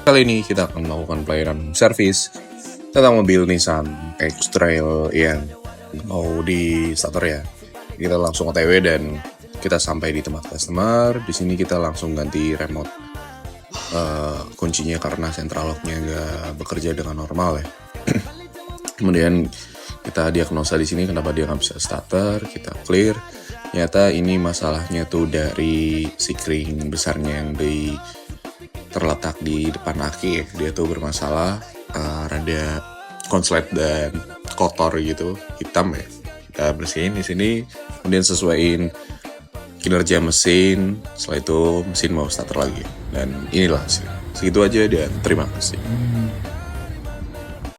Kali ini kita akan melakukan pelayanan servis tentang mobil Nissan X-Trail yang mau di starter ya. Kita langsung OTW dan kita sampai di tempat customer. Di sini kita langsung ganti remote kuncinya karena central locknya nggak bekerja dengan normal ya. Kemudian kita diagnosa di sini kenapa dia nggak bisa starter, kita clear. Ternyata ini masalahnya tuh dari si ring besarnya yang terletak di depan aki, dia tuh bermasalah, rada konslet dan kotor gitu, hitam ya. Kita bersihin di sini, kemudian sesuaiin kinerja mesin. Setelah itu mesin mau starter lagi. Dan inilah sih. Segitu aja dan terima kasih.